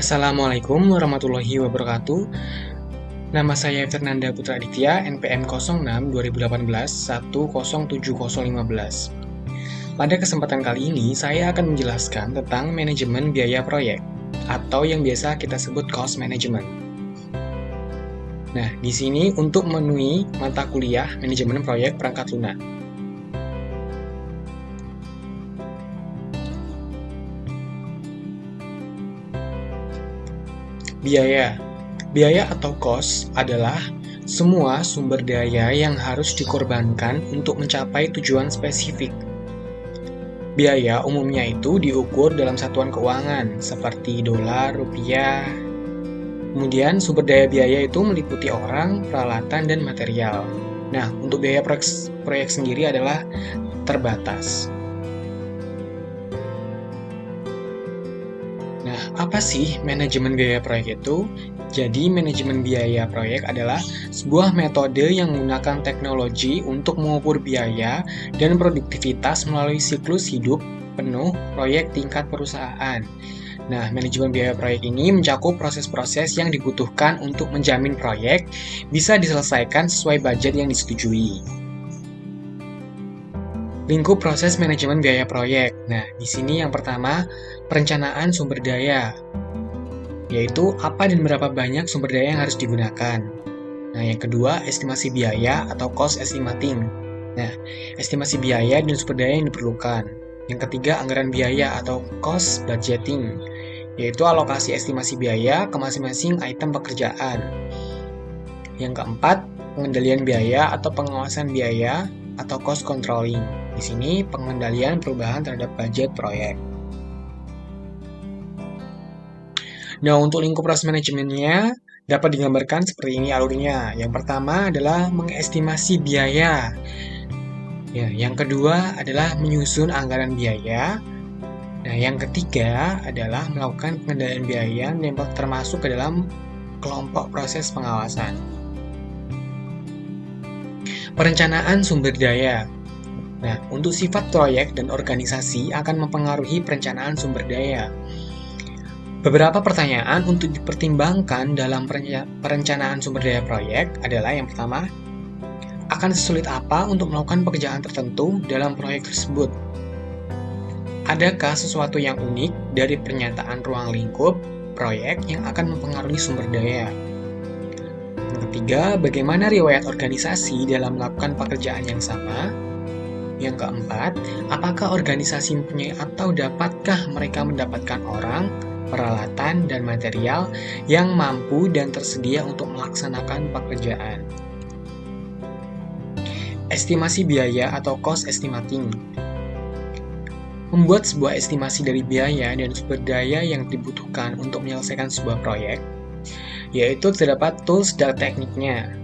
Assalamualaikum warahmatullahi wabarakatuh. Nama saya Fernanda Putra Aditya, NPM 06 2018 107015. Pada kesempatan kali ini, saya akan menjelaskan tentang manajemen biaya proyek, atau yang biasa kita sebut cost management. Nah, di sini untuk memenuhi mata kuliah manajemen proyek perangkat lunak. Biaya atau cost adalah semua sumber daya yang harus dikorbankan untuk mencapai tujuan spesifik. Biaya umumnya itu diukur dalam satuan keuangan seperti dolar, rupiah. Kemudian sumber daya biaya itu meliputi orang, peralatan, dan material. Nah, untuk biaya proyek sendiri adalah terbatas. Nah, apa sih manajemen biaya proyek itu? Jadi, manajemen biaya proyek adalah sebuah metode yang menggunakan teknologi untuk mengukur biaya dan produktivitas melalui siklus hidup penuh proyek tingkat perusahaan. Nah, manajemen biaya proyek ini mencakup proses-proses yang dibutuhkan untuk menjamin proyek bisa diselesaikan sesuai budget yang disetujui. Lingkup proses manajemen biaya proyek. Nah, di sini yang pertama, perencanaan sumber daya, yaitu apa dan berapa banyak sumber daya yang harus digunakan. Nah, yang kedua, estimasi biaya atau cost estimating. Nah, estimasi biaya dan sumber daya yang diperlukan. Yang ketiga, anggaran biaya atau cost budgeting, yaitu alokasi estimasi biaya ke masing-masing item pekerjaan. Yang keempat, pengendalian biaya atau pengawasan biaya atau cost controlling. Di sini pengendalian perubahan terhadap budget proyek. Nah, untuk lingkup proses manajemennya dapat digambarkan seperti ini alurnya. Yang pertama adalah mengestimasi biaya. Ya, yang kedua adalah menyusun anggaran biaya. Nah, yang ketiga adalah melakukan pengendalian biaya yang termasuk ke dalam kelompok proses pengawasan. Perencanaan sumber daya. Nah, untuk sifat proyek dan organisasi akan mempengaruhi perencanaan sumber daya. Beberapa pertanyaan untuk dipertimbangkan dalam perencanaan sumber daya proyek adalah yang pertama, akan sesulit apa untuk melakukan pekerjaan tertentu dalam proyek tersebut? Adakah sesuatu yang unik dari pernyataan ruang lingkup proyek yang akan mempengaruhi sumber daya? Yang ketiga, bagaimana riwayat organisasi dalam melakukan pekerjaan yang sama? Yang keempat, apakah organisasi mempunyai atau dapatkah mereka mendapatkan orang, peralatan, dan material yang mampu dan tersedia untuk melaksanakan pekerjaan? Estimasi biaya atau cost estimating. Membuat sebuah estimasi dari biaya dan sumber daya yang dibutuhkan untuk menyelesaikan sebuah proyek, yaitu terdapat tools dan tekniknya,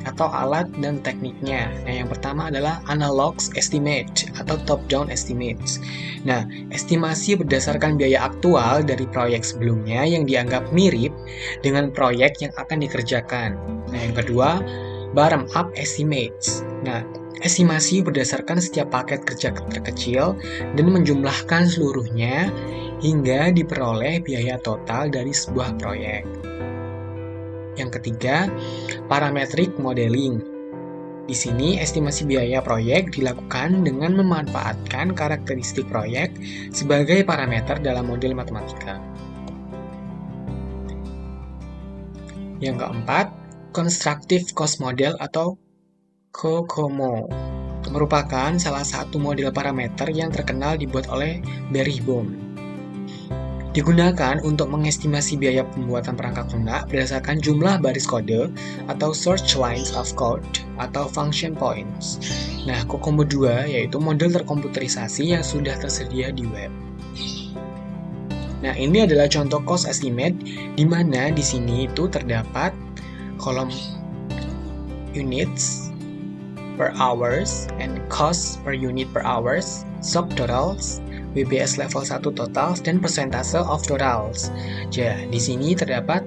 atau alat dan tekniknya. Nah, yang pertama adalah analog estimate atau top-down estimates. Nah, estimasi berdasarkan biaya aktual dari proyek sebelumnya yang dianggap mirip dengan proyek yang akan dikerjakan. Nah, yang kedua, bottom-up estimates. Nah, estimasi berdasarkan setiap paket kerja terkecil dan menjumlahkan seluruhnya hingga diperoleh biaya total dari sebuah proyek. Yang ketiga, parametric modeling. Di sini, estimasi biaya proyek dilakukan dengan memanfaatkan karakteristik proyek sebagai parameter dalam model matematika. Yang keempat, constructive cost model atau COCOMO merupakan salah satu model parameter yang terkenal dibuat oleh Berijbohm. Digunakan untuk mengestimasi biaya pembuatan perangkat lunak berdasarkan jumlah baris kode atau search lines of code atau function points. Nah, COCOMO 2 yaitu model terkomputerisasi yang sudah tersedia di web. Nah, ini adalah contoh cost estimate di mana di sini itu terdapat kolom units per hours and cost per unit per hours, subtotals, WBS level 1 totals, dan persentase of totals. Jadi, di sini terdapat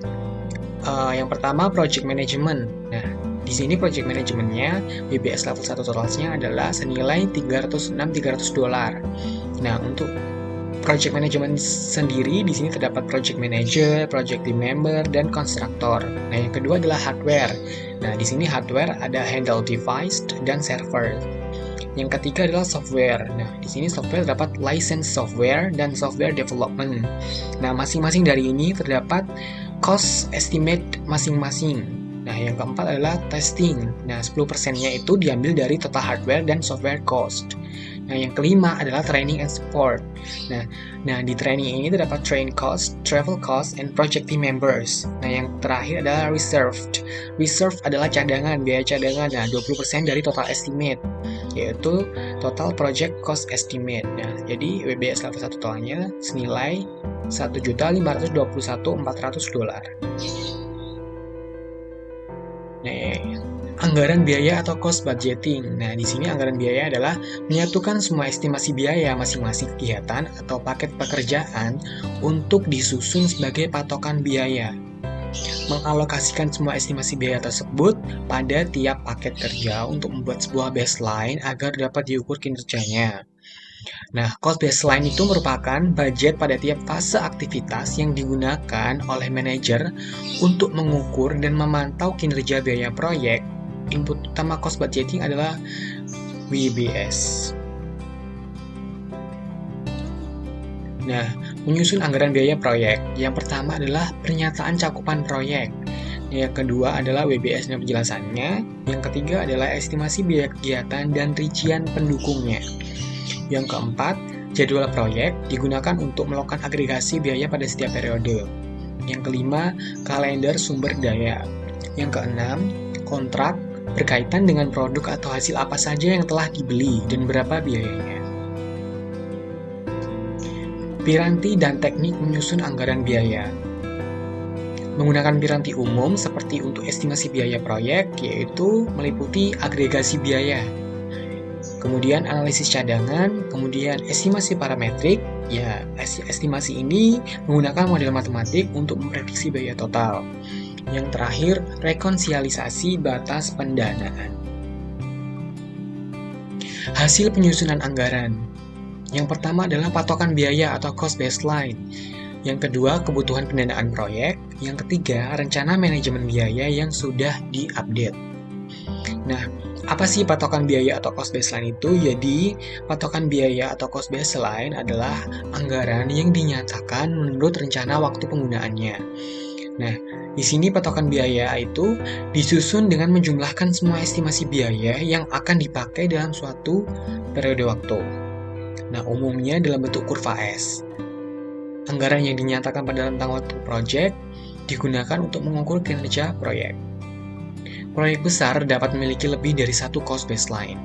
yang pertama project management. Nah, di sini project managementnya WBS level 1 totalsnya adalah senilai $306 $300. Nah, untuk project management sendiri, di sini terdapat project manager, project team member, dan konstruktor. Nah, yang kedua adalah hardware. Nah, di sini hardware ada handle device dan server. Yang ketiga adalah software. Nah, di sini software terdapat license software dan software development. Nah, masing-masing dari ini terdapat cost estimate masing-masing. Nah, yang keempat adalah testing. Nah, 10%-nya itu diambil dari total hardware dan software cost. Nah, yang kelima adalah training and support. Nah, di training ini terdapat train cost, travel cost, and project team members. Nah, yang terakhir adalah reserved. Reserved adalah cadangan, biaya cadangan. Nah, 20% dari total estimate, yaitu total project cost estimate. Nah, jadi WBS level 1 totalnya senilai $1.521.400. Nah, anggaran biaya atau cost budgeting. Nah, di sini anggaran biaya adalah menyatukan semua estimasi biaya masing-masing kegiatan atau paket pekerjaan untuk disusun sebagai patokan biaya. Mengalokasikan semua estimasi biaya tersebut pada tiap paket kerja untuk membuat sebuah baseline agar dapat diukur kinerjanya. Nah, cost baseline itu merupakan budget pada tiap fase aktivitas yang digunakan oleh manajer untuk mengukur dan memantau kinerja biaya proyek. Input utama cost budgeting adalah WBS. Nah, menyusun anggaran biaya proyek. Yang pertama adalah pernyataan cakupan proyek. Yang kedua adalah WBS dan penjelasannya. Yang ketiga adalah estimasi biaya kegiatan dan rincian pendukungnya. Yang keempat, jadwal proyek digunakan untuk melakukan agregasi biaya pada setiap periode. Yang kelima, kalender sumber daya. Yang keenam, kontrak berkaitan dengan produk atau hasil apa saja yang telah dibeli dan berapa biayanya. Piranti dan teknik menyusun anggaran biaya. Menggunakan piranti umum seperti untuk estimasi biaya proyek, yaitu meliputi agregasi biaya, kemudian analisis cadangan, kemudian estimasi parametrik. Ya, estimasi ini menggunakan model matematik untuk memprediksi biaya total. Yang terakhir, rekonsilisasi batas pendanaan. Hasil penyusunan anggaran. Yang pertama adalah patokan biaya atau cost baseline. Yang kedua, kebutuhan pendanaan proyek. Yang ketiga, rencana manajemen biaya yang sudah diupdate. Nah, apa sih patokan biaya atau cost baseline itu? Jadi, patokan biaya atau cost baseline adalah anggaran yang dinyatakan menurut rencana waktu penggunaannya. Nah, di sini patokan biaya itu disusun dengan menjumlahkan semua estimasi biaya yang akan dipakai dalam suatu periode waktu. Nah, umumnya dalam bentuk kurva S. Anggaran yang dinyatakan pada rentang waktu proyek digunakan untuk mengukur kinerja proyek. Proyek besar dapat memiliki lebih dari satu cost baseline.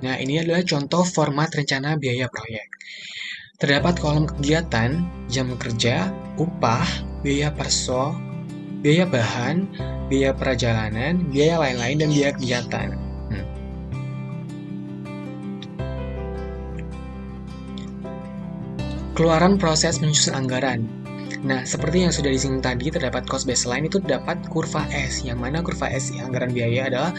Nah, ini adalah contoh format rencana biaya proyek. Terdapat kolom kegiatan, jam kerja, upah, biaya perso, biaya bahan, biaya perjalanan, biaya lain-lain, dan biaya kegiatan. Keluaran proses menyusun anggaran. Nah, seperti yang sudah disinggung tadi, terdapat cost baseline itu terdapat kurva S, yang mana kurva S anggaran biaya adalah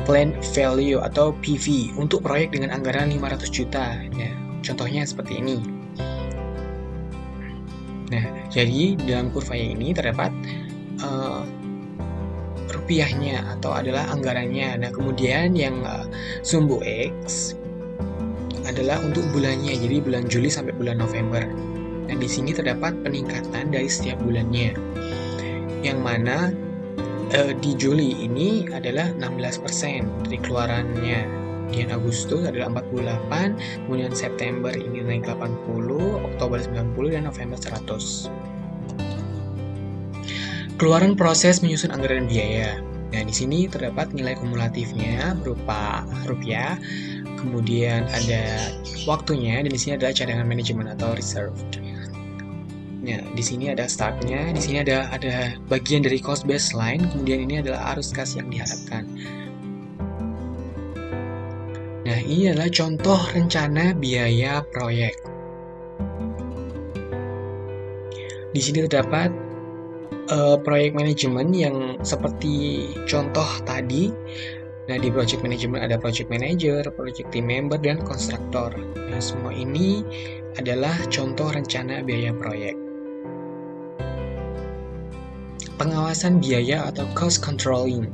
planned value atau PV untuk proyek dengan anggaran 500 juta. Ya, contohnya seperti ini. Nah, jadi dalam kurva ini terdapat rupiahnya atau adalah anggarannya. Nah, kemudian yang sumbu X adalah untuk bulannya, jadi bulan Juli sampai bulan November. Nah, di sini terdapat peningkatan dari setiap bulannya, yang mana di Juli ini adalah 16% dari keluarannya. Di Agustus adalah 48, kemudian September ini naik 80, Oktober 90, dan November 100. Keluaran proses menyusun anggaran biaya. Nah, di sini terdapat nilai kumulatifnya berupa rupiah, kemudian ada waktunya, dan di sini adalah cadangan manajemen atau reserved. Nah, di sini ada startnya, di sini ada bagian dari cost baseline, kemudian ini adalah arus kas yang diharapkan. Nah, ini adalah contoh rencana biaya proyek. Di sini terdapat proyek manajemen yang seperti contoh tadi. Nah, di project management ada project manager, project team member, dan kontraktor. Nah, semua ini adalah contoh rencana biaya proyek. Pengawasan biaya atau cost controlling.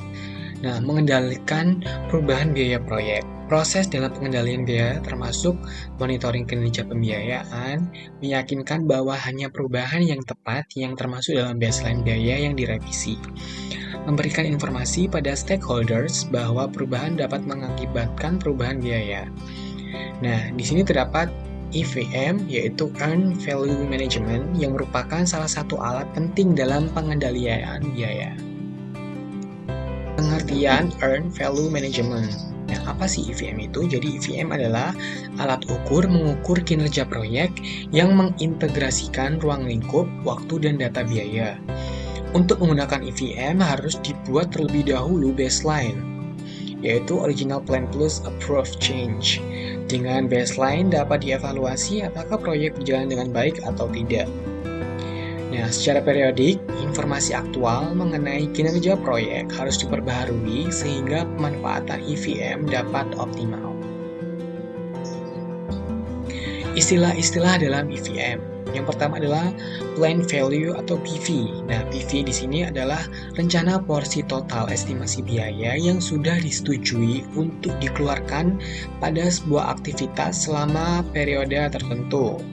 Nah, mengendalikan perubahan biaya proyek. Proses dalam pengendalian biaya termasuk monitoring kinerja pembiayaan, meyakinkan bahwa hanya perubahan yang tepat yang termasuk dalam baseline biaya yang direvisi. Memberikan informasi pada stakeholders bahwa perubahan dapat mengakibatkan perubahan biaya. Nah, di sini terdapat EVM, yaitu Earned Value Management, yang merupakan salah satu alat penting dalam pengendalian biaya. Pengertian Earned Value Management. Nah, apa sih EVM itu? Jadi EVM adalah alat ukur mengukur kinerja proyek yang mengintegrasikan ruang lingkup, waktu, dan data biaya. Untuk menggunakan EVM harus dibuat terlebih dahulu baseline, yaitu Original Plan Plus Approved Change. Dengan baseline dapat dievaluasi apakah proyek berjalan dengan baik atau tidak. Nah, secara periodik, informasi aktual mengenai kinerja proyek harus diperbaharui sehingga pemanfaatan EVM dapat optimal. Istilah-istilah dalam EVM. Yang pertama adalah Plan Value atau PV. Nah, PV di sini adalah rencana porsi total estimasi biaya yang sudah disetujui untuk dikeluarkan pada sebuah aktivitas selama periode tertentu.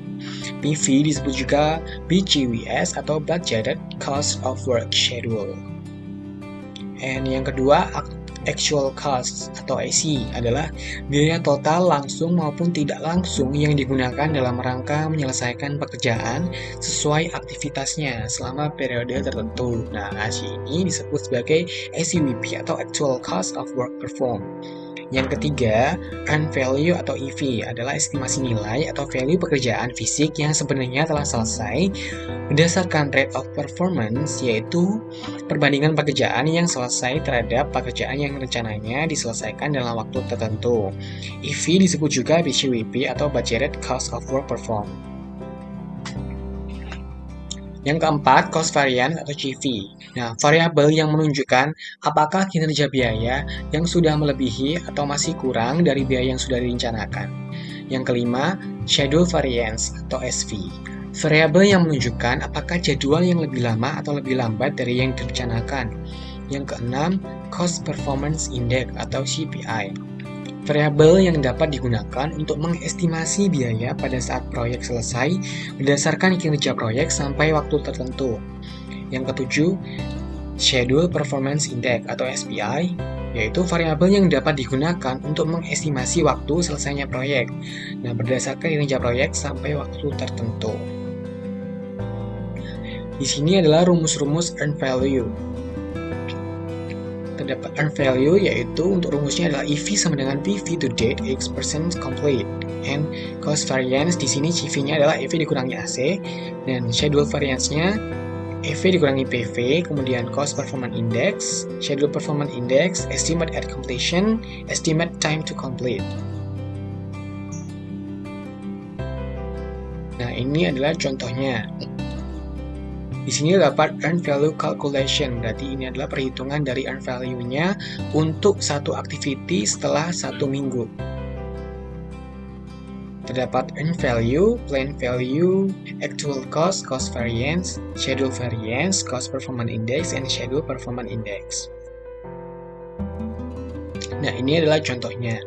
PV disebut juga BCWS atau Budgeted Cost of Work Schedule. And yang kedua, Actual Cost atau AC adalah biaya total langsung maupun tidak langsung yang digunakan dalam rangka menyelesaikan pekerjaan sesuai aktivitasnya selama periode tertentu. Nah, AC ini disebut sebagai ACWP atau Actual Cost of Work Performed. Yang ketiga, Earned Value atau EV adalah estimasi nilai atau value pekerjaan fisik yang sebenarnya telah selesai berdasarkan rate of performance, yaitu perbandingan pekerjaan yang selesai terhadap pekerjaan yang rencananya diselesaikan dalam waktu tertentu. EV disebut juga BCWP atau Budgeted Cost of Work Performed. Yang keempat, cost variance atau CV. Nah, variabel yang menunjukkan apakah kinerja biaya yang sudah melebihi atau masih kurang dari biaya yang sudah direncanakan. Yang kelima, schedule variance atau SV. Variabel yang menunjukkan apakah jadwal yang lebih lama atau lebih lambat dari yang direncanakan. Yang keenam, cost performance index atau CPI. Variabel yang dapat digunakan untuk mengestimasi biaya pada saat proyek selesai berdasarkan kinerja proyek sampai waktu tertentu. Yang ketujuh, Schedule Performance Index atau SPI, yaitu variabel yang dapat digunakan untuk mengestimasi waktu selesainya proyek. Nah, berdasarkan kinerja proyek sampai waktu tertentu. Di sini adalah rumus-rumus Earned Value. Terdapat Earned Value, yaitu untuk rumusnya adalah EV sama dengan PV to date X% complete, and cost variance di sini CV-nya adalah EV dikurangi AC, dan schedule variance-nya EV dikurangi PV, kemudian cost performance index, schedule performance index, estimate at completion, estimate time to complete. Nah, ini adalah contohnya. Di sini dapat Earned Value Calculation, berarti ini adalah perhitungan dari Earned Value-nya untuk satu activity setelah 1 minggu. Terdapat Earned Value, Plan Value, Actual Cost, Cost Variance, Schedule Variance, Cost Performance Index, and Schedule Performance Index. Nah, ini adalah contohnya.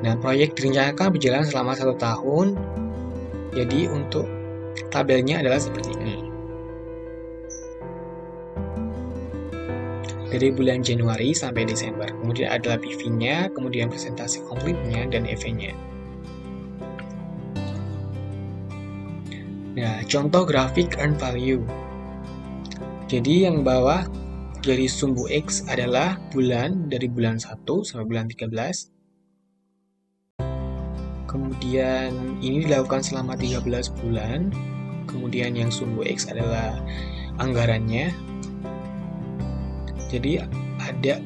Nah, proyek direncanakan berjalan selama 1 tahun, jadi untuk tabelnya adalah seperti ini. Dari bulan Januari sampai Desember. Kemudian adalah PV-nya, kemudian presentasi komplitnya, dan EV-nya. Nah, contoh grafik Earned Value. Jadi yang bawah garis sumbu X adalah bulan dari bulan 1 sampai bulan 13. Kemudian ini dilakukan selama 13 bulan. Kemudian yang sumbu X adalah anggarannya. Jadi ada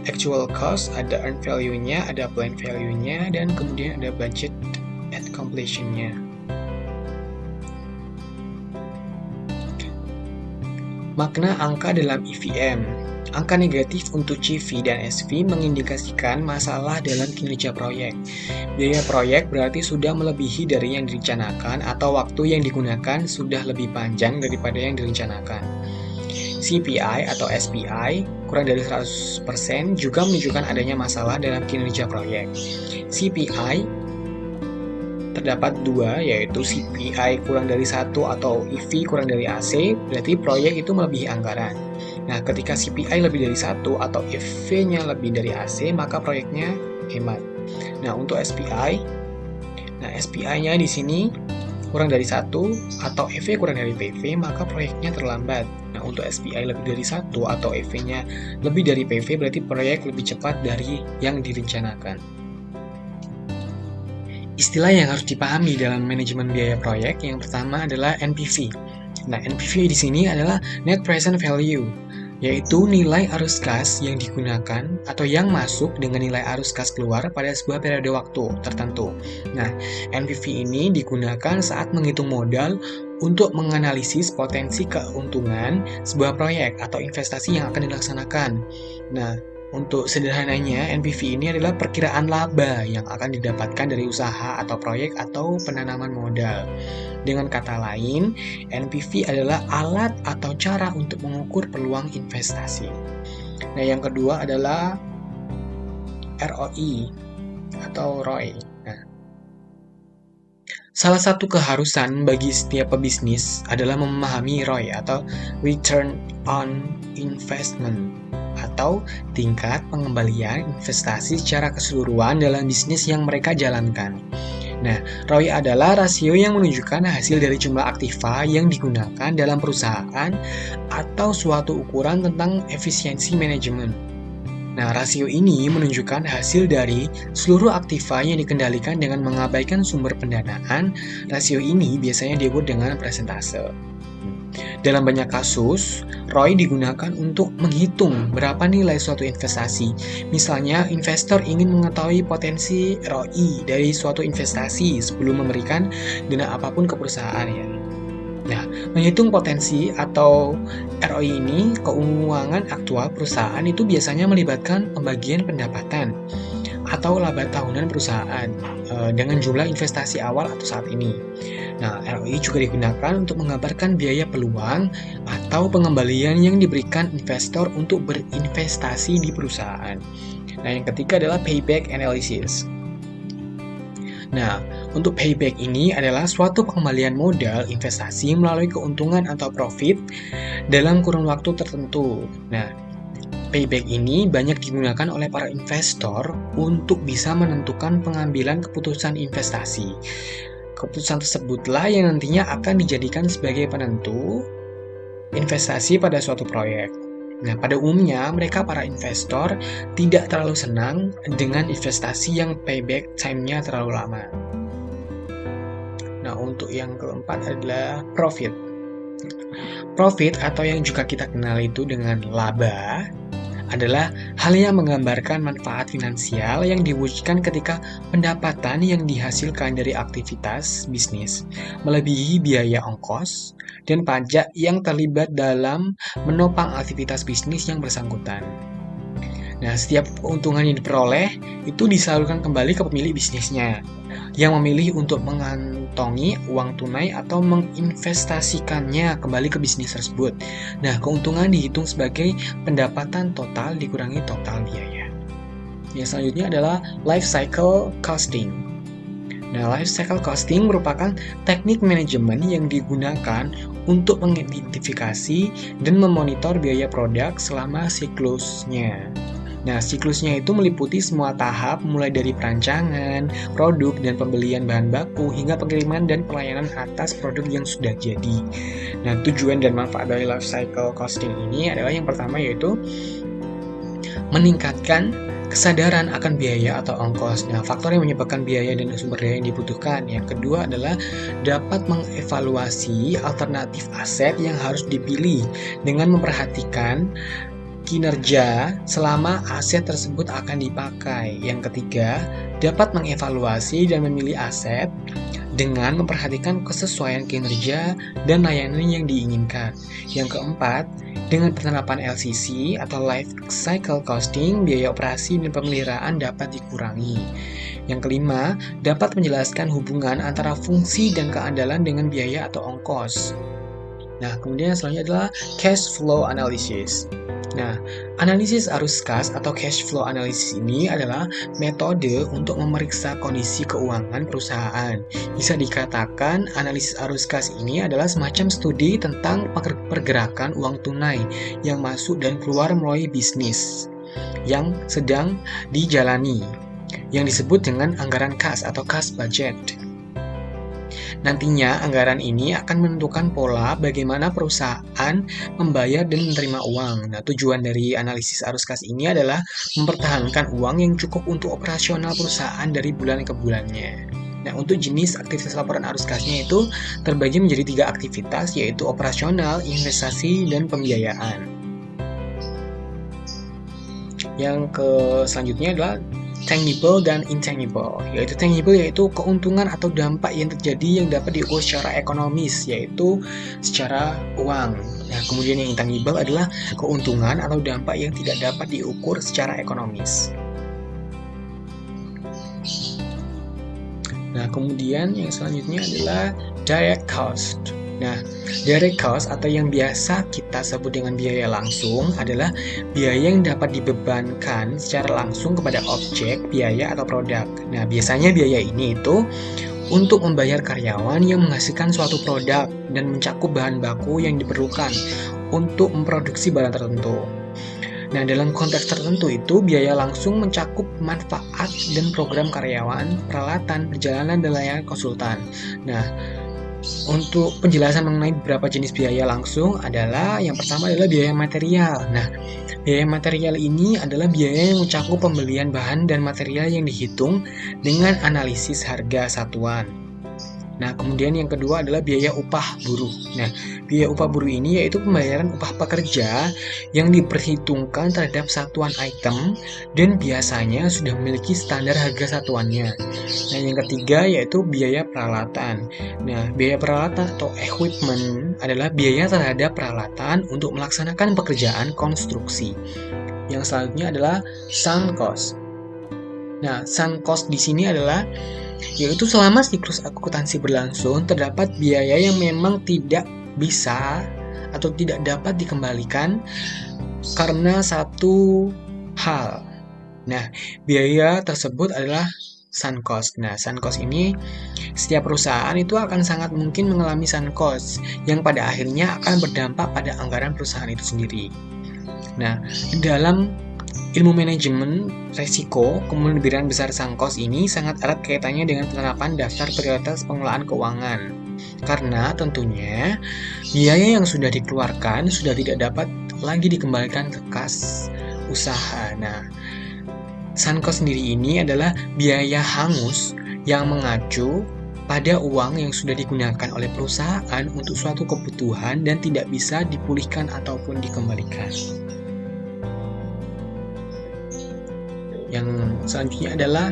actual cost, ada earned value-nya, ada plan value-nya, dan kemudian ada budget at completion-nya. Makna angka dalam EVM. Angka negatif untuk CV dan SV mengindikasikan masalah dalam kinerja proyek. Biaya proyek berarti sudah melebihi dari yang direncanakan atau waktu yang digunakan sudah lebih panjang daripada yang direncanakan. CPI atau SPI kurang dari 100% juga menunjukkan adanya masalah dalam kinerja proyek. CPI terdapat dua, yaitu CPI kurang dari 1 atau EV kurang dari AC, berarti proyek itu melebihi anggaran. Nah, ketika CPI lebih dari 1 atau EV-nya lebih dari AC, maka proyeknya hemat. Nah, untuk SPI, SPI-nya di sini kurang dari 1 atau EV kurang dari PV, maka proyeknya terlambat. Nah, untuk SPI lebih dari 1 atau EV-nya lebih dari PV, berarti proyek lebih cepat dari yang direncanakan. Istilah yang harus dipahami dalam manajemen biaya proyek yang pertama adalah NPV. Nah, NPV di sini adalah Net Present Value, yaitu nilai arus kas yang digunakan atau yang masuk dengan nilai arus kas keluar pada sebuah periode waktu tertentu. Nah, NPV ini digunakan saat menghitung modal untuk menganalisis potensi keuntungan sebuah proyek atau investasi yang akan dilaksanakan. Nah, untuk sederhananya, NPV ini adalah perkiraan laba yang akan didapatkan dari usaha atau proyek atau penanaman modal. Dengan kata lain, NPV adalah alat atau cara untuk mengukur peluang investasi. Nah, yang kedua adalah ROI atau ROI. Nah, salah satu keharusan bagi setiap pebisnis adalah memahami ROI atau Return on Investment atau tingkat pengembalian investasi secara keseluruhan dalam bisnis yang mereka jalankan. Nah, ROI adalah rasio yang menunjukkan hasil dari jumlah aktiva yang digunakan dalam perusahaan atau suatu ukuran tentang efisiensi manajemen. Nah, rasio ini menunjukkan hasil dari seluruh aktiva yang dikendalikan dengan mengabaikan sumber pendanaan. Rasio ini biasanya disebut dengan persentase. Dalam banyak kasus, ROI digunakan untuk menghitung berapa nilai suatu investasi. Misalnya, investor ingin mengetahui potensi ROI dari suatu investasi sebelum memberikan dana apapun ke perusahaan ya. Nah, menghitung potensi atau ROI ini, keuangan aktual perusahaan itu biasanya melibatkan pembagian pendapatan atau laba tahunan perusahaan dengan jumlah investasi awal atau saat ini. Nah, ROI juga digunakan untuk menggambarkan biaya peluang atau pengembalian yang diberikan investor untuk berinvestasi di perusahaan. Nah, yang ketiga adalah payback analysis. Nah, untuk payback ini adalah suatu pengembalian modal investasi melalui keuntungan atau profit dalam kurun waktu tertentu. Nah, payback ini banyak digunakan oleh para investor untuk bisa menentukan pengambilan keputusan investasi. Keputusan tersebutlah yang nantinya akan dijadikan sebagai penentu investasi pada suatu proyek. Nah, pada umumnya mereka para investor tidak terlalu senang dengan investasi yang payback time-nya terlalu lama. Nah, untuk yang keempat adalah profit. Profit atau yang juga kita kenal itu dengan laba adalah hal yang menggambarkan manfaat finansial yang diwujudkan ketika pendapatan yang dihasilkan dari aktivitas bisnis melebihi biaya ongkos dan pajak yang terlibat dalam menopang aktivitas bisnis yang bersangkutan. Nah, setiap keuntungan yang diperoleh itu disalurkan kembali ke pemilik bisnisnya yang memilih untuk mengantongi uang tunai atau menginvestasikannya kembali ke bisnis tersebut. Nah, keuntungan dihitung sebagai pendapatan total dikurangi total biaya. Yang selanjutnya adalah life cycle costing. Nah, life cycle costing merupakan teknik manajemen yang digunakan untuk mengidentifikasi dan memonitor biaya produk selama siklusnya. Nah, siklusnya itu meliputi semua tahap mulai dari perancangan, produk, dan pembelian bahan baku hingga pengiriman dan pelayanan atas produk yang sudah jadi. Nah, tujuan dan manfaat dari life cycle costing ini adalah yang pertama yaitu meningkatkan kesadaran akan biaya atau ongkos. Nah, faktor yang menyebabkan biaya dan sumber daya yang dibutuhkan. Yang kedua adalah dapat mengevaluasi alternatif aset yang harus dipilih dengan memperhatikan kinerja selama aset tersebut akan dipakai. Yang ketiga, dapat mengevaluasi dan memilih aset dengan memperhatikan kesesuaian kinerja dan layanan yang diinginkan. Yang keempat, dengan penerapan LCC atau Life Cycle Costing, biaya operasi dan pemeliharaan dapat dikurangi. Yang kelima, dapat menjelaskan hubungan antara fungsi dan keandalan dengan biaya atau ongkos. Nah, kemudian selanjutnya adalah cash flow analysis. Nah, analisis arus kas atau cash flow analysis ini adalah metode untuk memeriksa kondisi keuangan perusahaan. Bisa dikatakan analisis arus kas ini adalah semacam studi tentang pergerakan uang tunai yang masuk dan keluar melalui bisnis yang sedang dijalani, yang disebut dengan anggaran kas atau cash budget. Nantinya, anggaran ini akan menentukan pola bagaimana perusahaan membayar dan menerima uang. Nah, tujuan dari analisis arus kas ini adalah mempertahankan uang yang cukup untuk operasional perusahaan dari bulan ke bulannya. Nah, untuk jenis aktivitas laporan arus kasnya itu terbagi menjadi 3 aktivitas, yaitu operasional, investasi, dan pembiayaan. Yang selanjutnya adalah tangible dan intangible, yaitu tangible yaitu keuntungan atau dampak yang terjadi yang dapat diukur secara ekonomis, yaitu secara uang. Nah, kemudian yang intangible adalah keuntungan atau dampak yang tidak dapat diukur secara ekonomis. Nah, kemudian yang selanjutnya adalah direct cost. Nah, direct cost atau yang biasa kita sebut dengan biaya langsung adalah biaya yang dapat dibebankan secara langsung kepada objek, biaya, atau produk. Nah, biasanya biaya ini itu untuk membayar karyawan yang menghasilkan suatu produk dan mencakup bahan baku yang diperlukan untuk memproduksi barang tertentu. Nah, dalam konteks tertentu itu, biaya langsung mencakup manfaat dan program karyawan, peralatan, perjalanan, dan layanan konsultan. Nah, untuk penjelasan mengenai beberapa jenis biaya langsung adalah yang pertama adalah biaya material. Nah, biaya material ini adalah biaya yang mencakup pembelian bahan dan material yang dihitung dengan analisis harga satuan. Nah, kemudian yang kedua adalah biaya upah buruh. Nah, biaya upah buruh ini yaitu pembayaran upah pekerja yang diperhitungkan terhadap satuan item dan biasanya sudah memiliki standar harga satuannya. Nah, yang ketiga yaitu biaya peralatan. Nah, biaya peralatan atau equipment adalah biaya terhadap peralatan untuk melaksanakan pekerjaan konstruksi. Yang selanjutnya adalah sunk cost. Nah, sunk cost di sini adalah yaitu selama siklus akuntansi berlangsung terdapat biaya yang memang tidak bisa atau tidak dapat dikembalikan karena satu hal. Nah, biaya tersebut adalah sunk cost. Nah, sunk cost ini setiap perusahaan itu akan sangat mungkin mengalami sunk cost yang pada akhirnya akan berdampak pada anggaran perusahaan itu sendiri. Nah, dalam ilmu manajemen resiko, kemungkinan besar sunk cost ini sangat erat kaitannya dengan penerapan daftar prioritas pengelolaan keuangan. Karena tentunya biaya yang sudah dikeluarkan sudah tidak dapat lagi dikembalikan ke kas usaha. Nah, sunk cost sendiri ini adalah biaya hangus yang mengacu pada uang yang sudah digunakan oleh perusahaan untuk suatu kebutuhan dan tidak bisa dipulihkan ataupun dikembalikan. Yang selanjutnya adalah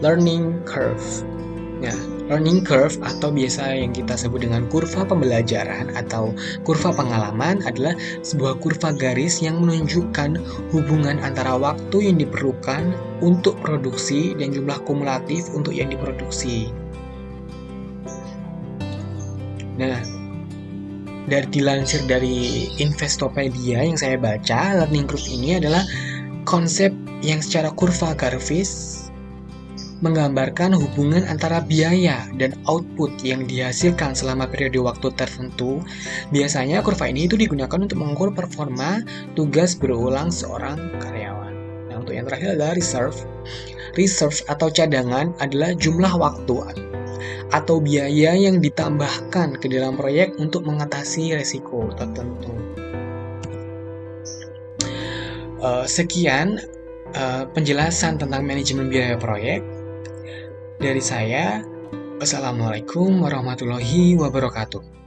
learning curve. Nah, learning curve atau biasa yang kita sebut dengan kurva pembelajaran atau kurva pengalaman adalah sebuah kurva garis yang menunjukkan hubungan antara waktu yang diperlukan untuk produksi dan jumlah kumulatif untuk yang diproduksi. Nah, dilansir dari Investopedia yang saya baca, learning curve ini adalah konsep yang secara kurva grafis menggambarkan hubungan antara biaya dan output yang dihasilkan selama periode waktu tertentu. Biasanya kurva ini itu digunakan untuk mengukur performa tugas berulang seorang karyawan. Nah, untuk yang terakhir adalah reserve. Reserve atau cadangan adalah jumlah waktu atau biaya yang ditambahkan ke dalam proyek untuk mengatasi resiko tertentu. Sekian penjelasan tentang manajemen biaya proyek dari saya. Wassalamualaikum warahmatullahi wabarakatuh.